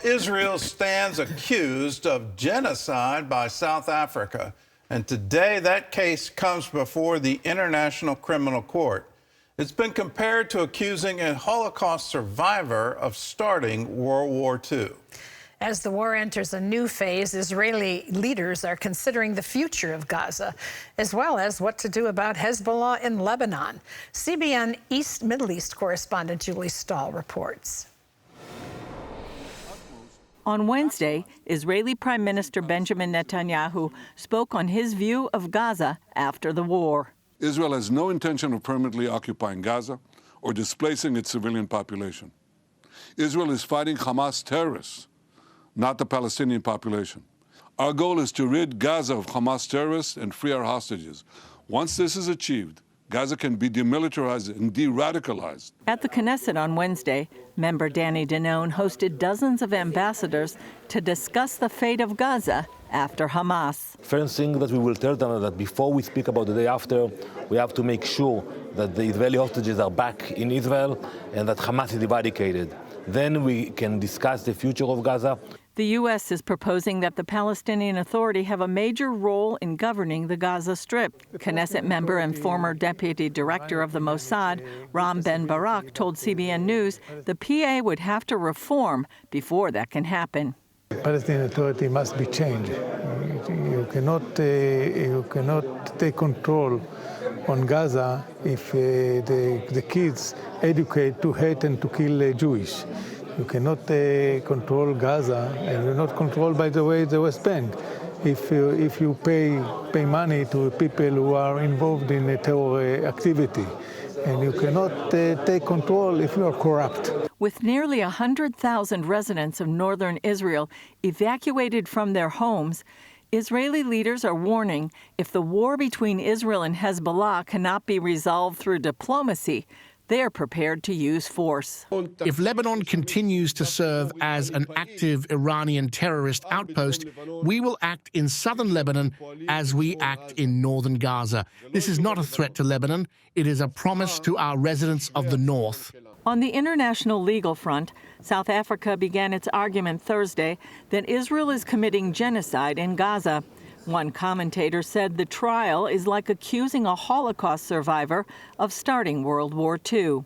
Israel stands accused of genocide by South Africa. And today that case comes before the International Criminal Court. It's been compared to accusing a Holocaust survivor of starting World War II. As the war enters a new phase, Israeli leaders are considering the future of Gaza, as well as what to do about Hezbollah in Lebanon. CBN Middle East correspondent Julie Stahl reports. On Wednesday, Israeli Prime Minister Benjamin Netanyahu spoke on his view of Gaza after the war. Israel has no intention of permanently occupying Gaza or displacing its civilian population. Israel is fighting Hamas terrorists, not the Palestinian population. Our goal is to rid Gaza of Hamas terrorists and free our hostages. Once this is achieved, Gaza can be demilitarized and de-radicalized. At the Knesset on Wednesday, member Danny Danone hosted dozens of ambassadors to discuss the fate of Gaza after Hamas. First thing that we will tell them that before we speak about the day after, we have to make sure that the Israeli hostages are back in Israel and that Hamas is eradicated. Then we can discuss the future of Gaza. The U.S. is proposing that the Palestinian Authority have a major role in governing the Gaza Strip. Knesset member and former deputy director of the Mossad, Ram Ben Barak, told CBN News the PA would have to reform before that can happen. The Palestinian Authority must be changed. You cannot take control on Gaza if the kids educate to hate and to kill Jewish. You cannot control Gaza, and you're not controlled, by the way, the West Bank. If you pay money to people who are involved in a terror activity, and you cannot take control if you are corrupt. With nearly 100,000 residents of northern Israel evacuated from their homes, Israeli leaders are warning if the war between Israel and Hezbollah cannot be resolved through diplomacy, they are prepared to use force. If Lebanon continues to serve as an active Iranian terrorist outpost, we will act in southern Lebanon as we act in northern Gaza. This is not a threat to Lebanon. It is a promise to our residents of the north. On the international legal front, South Africa began its argument Thursday that Israel is committing genocide in Gaza. One commentator said the trial is like accusing a Holocaust survivor of starting World War II.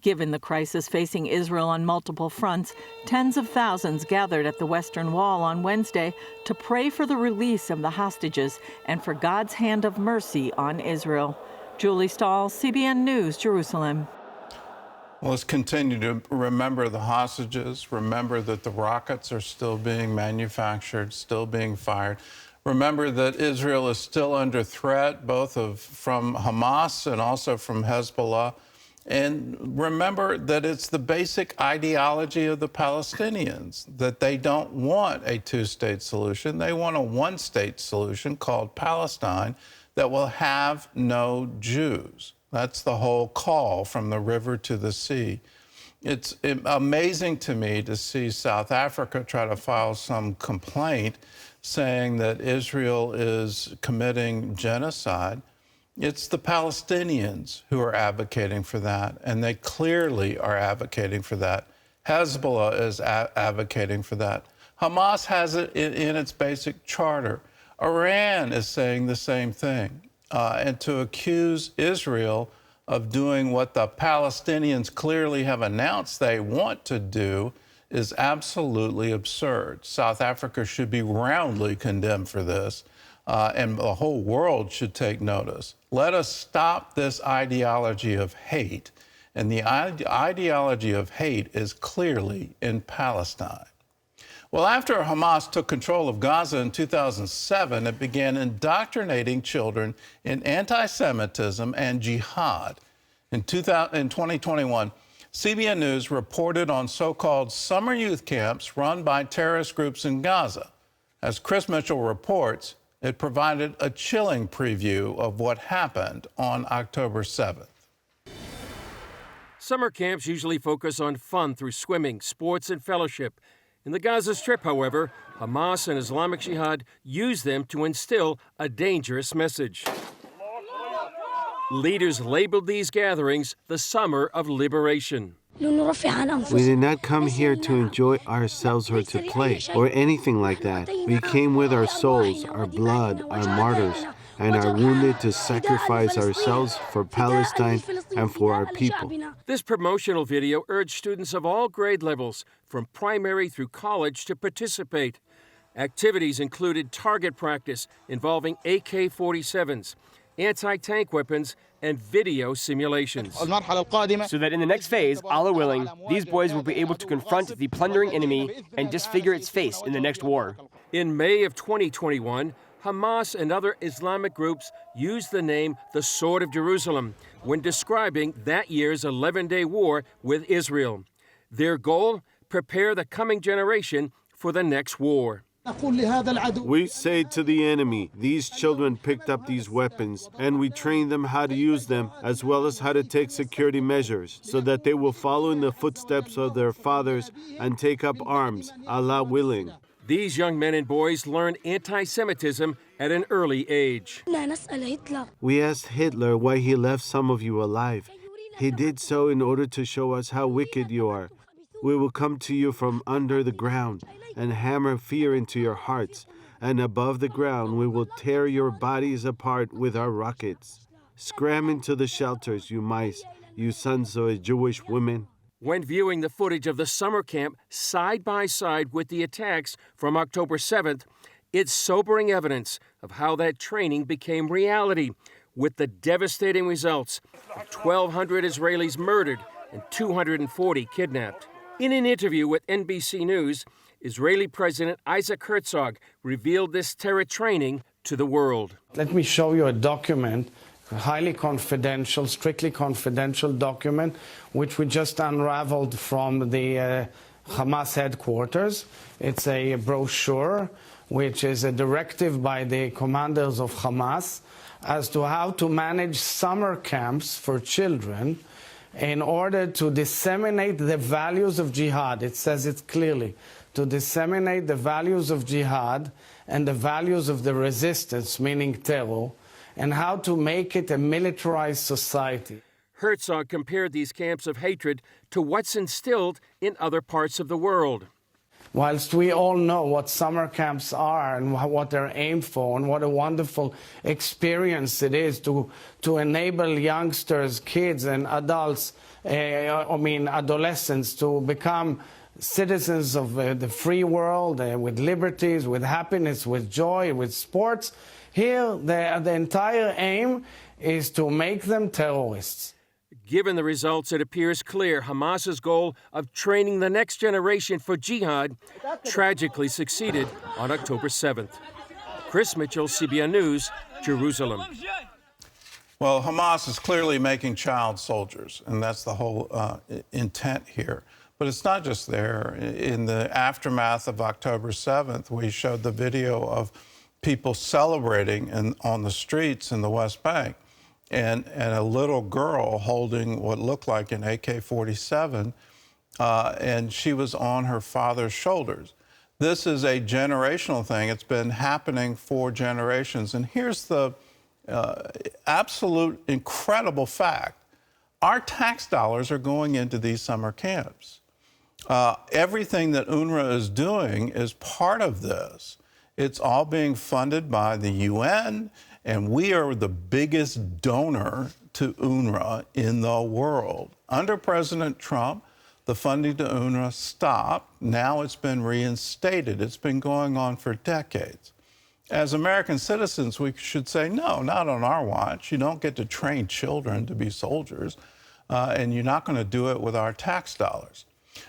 Given the crisis facing Israel on multiple fronts, tens of thousands gathered at the Western Wall on Wednesday to pray for the release of the hostages and for God's hand of mercy on Israel. Julie Stahl, CBN News, Jerusalem. Well, let's continue to remember the hostages, remember that the rockets are still being manufactured, still being fired. Remember that Israel is still under threat, both from Hamas and also from Hezbollah. And remember that it's the basic ideology of the Palestinians, that they don't want a two-state solution. They want a one-state solution called Palestine that will have no Jews. That's the whole call from the river to the sea. It's amazing to me to see South Africa try to file some complaint saying that Israel is committing genocide. It's the Palestinians who are advocating for that, and they clearly are advocating for that. Hezbollah is advocating for that. Hamas has it in its basic charter. Iran is saying the same thing. And to accuse Israel of doing what the Palestinians clearly have announced they want to do is absolutely absurd. South Africa should be roundly condemned for this, and the whole world should take notice. Let us stop this ideology of hate, and the ideology of hate is clearly in Palestine. Well, after Hamas took control of Gaza in 2007, it began indoctrinating children in anti-Semitism and jihad. In 2021, CBN News reported on so-called summer youth camps run by terrorist groups in Gaza. As Chris Mitchell reports, it provided a chilling preview of what happened on October 7th. Summer camps usually focus on fun through swimming, sports, and fellowship. In the Gaza Strip, however, Hamas and Islamic Jihad use them to instill a dangerous message. Leaders labeled these gatherings the Summer of Liberation. We did not come here to enjoy ourselves or to play or anything like that. We came with our souls, our blood, our martyrs, and are wounded to sacrifice ourselves for Palestine and for our people. This promotional video urged students of all grade levels, from primary through college, to participate. Activities included target practice involving AK-47s, anti-tank weapons, and video simulations. So that in the next phase, Allah willing, these boys will be able to confront the plundering enemy and disfigure its face in the next war. In May of 2021, Hamas and other Islamic groups used the name the Sword of Jerusalem when describing that year's 11-day war with Israel. Their goal? Prepare the coming generation for the next war. We say to the enemy, these children picked up these weapons, and we train them how to use them, as well as how to take security measures, so that they will follow in the footsteps of their fathers and take up arms, Allah willing. These young men and boys learned anti-Semitism at an early age. We asked Hitler why he left some of you alive. He did so in order to show us how wicked you are. We will come to you from under the ground and hammer fear into your hearts, and above the ground we will tear your bodies apart with our rockets. Scram into the shelters, you mice, you sons of Jewish women. When viewing the footage of the summer camp side by side with the attacks from October 7th, it's sobering evidence of how that training became reality, with the devastating results of 1,200 Israelis murdered and 240 kidnapped. In an interview with NBC News, Israeli President Isaac Herzog revealed this terror training to the world. Let me show you a document, a highly confidential, strictly confidential document, which we just unraveled from the Hamas headquarters. It's a brochure, which is a directive by the commanders of Hamas as to how to manage summer camps for children in order to disseminate the values of jihad. It says it clearly, to disseminate the values of jihad and the values of the resistance, meaning terror, and how to make it a militarized society. Herzog compared these camps of hatred to what's instilled in other parts of the world. Whilst we all know what summer camps are and what they're aimed for and what a wonderful experience it is to enable youngsters, kids and adults, adolescents to become citizens of the free world with liberties, with happiness, with joy, with sports, here the entire aim is to make them terrorists. Given the results, it appears clear Hamas's goal of training the next generation for jihad tragically succeeded on October 7th. Chris Mitchell, CBN News, Jerusalem. Well, Hamas is clearly making child soldiers, and that's the whole intent here. But it's not just there. In the aftermath of October 7th, we showed the video of people celebrating on the streets in the West Bank. And a little girl holding what looked like an AK-47, and she was on her father's shoulders. This is a generational thing. It's been happening for generations. And here's the absolute incredible fact. Our tax dollars are going into these summer camps. Everything that UNRWA is doing is part of this. It's all being funded by the UN, and we are the biggest donor to UNRWA in the world. Under President Trump, the funding to UNRWA stopped. Now it's been reinstated. It's been going on for decades. As American citizens, we should say, no, not on our watch. You don't get to train children to be soldiers, and you're not going to do it with our tax dollars.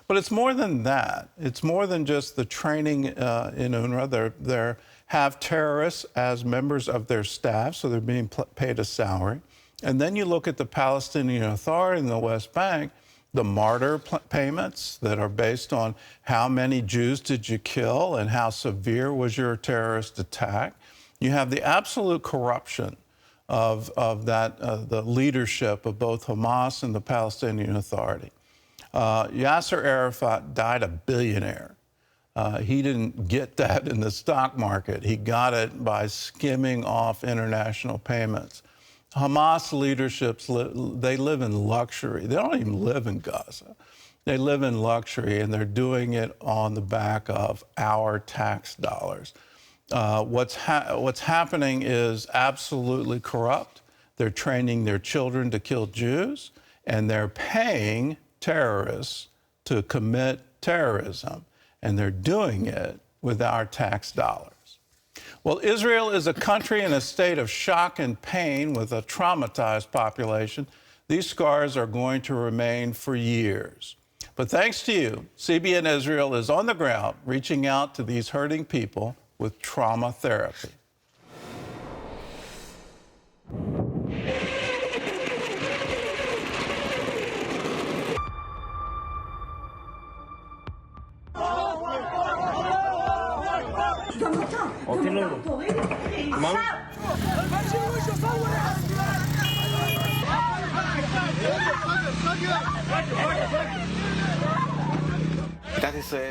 But it's more than that. It's more than just the training in UNRWA. They have terrorists as members of their staff, so they're being paid a salary. And then you look at the Palestinian Authority in the West Bank, the martyr payments that are based on how many Jews did you kill and how severe was your terrorist attack. You have the absolute corruption of the leadership of both Hamas and the Palestinian Authority. Yasser Arafat died a billionaire. He didn't get that in the stock market. He got it by skimming off international payments. Hamas leaderships, they live in luxury. They don't even live in Gaza. They live in luxury, and they're doing it on the back of our tax dollars. What's happening is absolutely corrupt. They're training their children to kill Jews, and they're paying terrorists to commit terrorism, and they're doing it with our tax dollars. Well, Israel is a country in a state of shock and pain with a traumatized population. These scars are going to remain for years. But thanks to you, CBN Israel is on the ground reaching out to these hurting people with trauma therapy.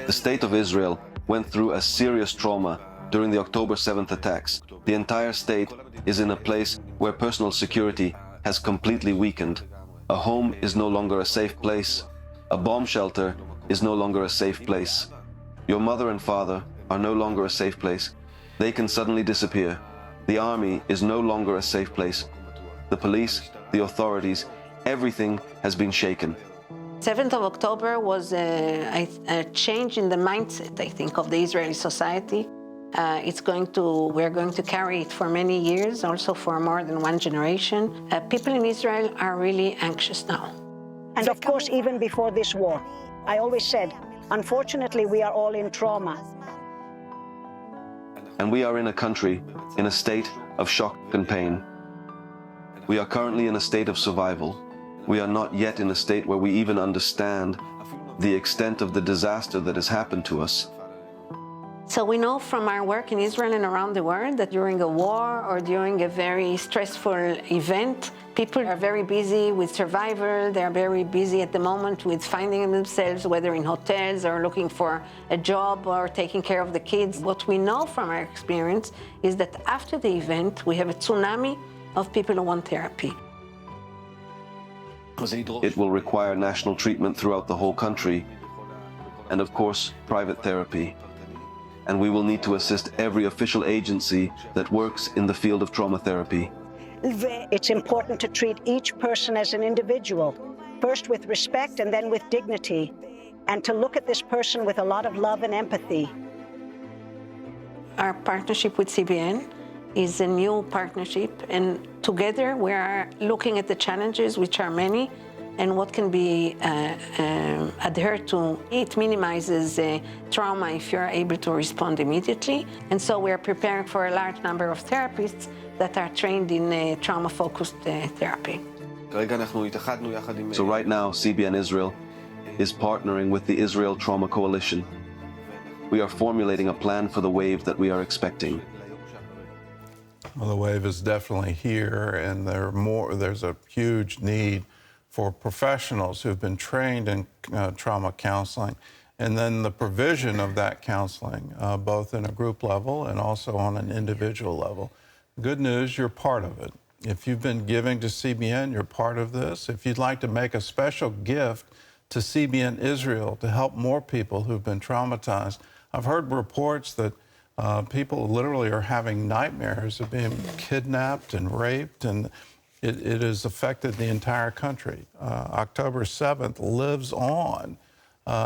The state of Israel went through a serious trauma during the October 7th attacks. The entire state is in a place where personal security has completely weakened. A home is no longer a safe place. A bomb shelter is no longer a safe place. Your mother and father are no longer a safe place. They can suddenly disappear. The army is no longer a safe place. The police, the authorities, everything has been shaken. 7th of October was a change in the mindset, I think, of the Israeli society. We're going to carry it for many years, also for more than one generation. People in Israel are really anxious now. And of course, even before this war, I always said, unfortunately, we are all in trauma. And we are in a country in a state of shock and pain. We are currently in a state of survival. We are not yet in a state where we even understand the extent of the disaster that has happened to us. So we know from our work in Israel and around the world that during a war or during a very stressful event, people are very busy with survival. They're very busy at the moment with finding themselves, whether in hotels or looking for a job or taking care of the kids. What we know from our experience is that after the event, we have a tsunami of people who want therapy. It will require national treatment throughout the whole country, and of course, private therapy. And we will need to assist every official agency that works in the field of trauma therapy. It's important to treat each person as an individual, first with respect and then with dignity, and to look at this person with a lot of love and empathy. Our partnership with CBN is a new partnership, and together we are looking at the challenges, which are many, and what can be adhered to. It minimizes trauma if you're able to respond immediately. And so we're preparing for a large number of therapists that are trained in trauma-focused therapy. So right now, CBN Israel is partnering with the Israel Trauma Coalition. We are formulating a plan for the wave that we are expecting. Well, the wave is definitely here, and there's a huge need for professionals who've been trained in trauma counseling, and then the provision of that counseling, both in a group level and also on an individual level. Good news, you're part of it. If you've been giving to CBN, you're part of this. If you'd like to make a special gift to CBN Israel to help more people who've been traumatized, I've heard reports that people literally are having nightmares of being kidnapped and raped, and it has affected the entire country. October 7th lives on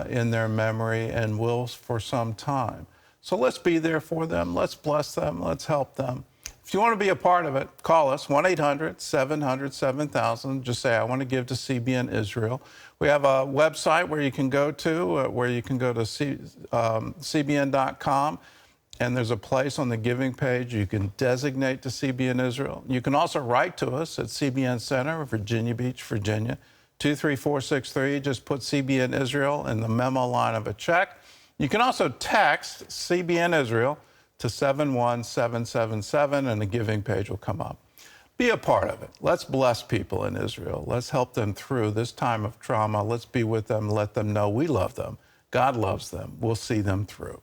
in their memory and will for some time. So let's be there for them. Let's bless them. Let's help them. If you want to be a part of it, call us, 1-800-700-7000. Just say, I want to give to CBN Israel. We have a website where you can go to, cbn.com. And there's a place on the giving page you can designate to CBN Israel. You can also write to us at CBN Center, Virginia Beach, Virginia, 23463. Just put CBN Israel in the memo line of a check. You can also text CBN Israel to 71777, and the giving page will come up. Be a part of it. Let's bless people in Israel. Let's help them through this time of trauma. Let's be with them, let them know we love them. God loves them. We'll see them through.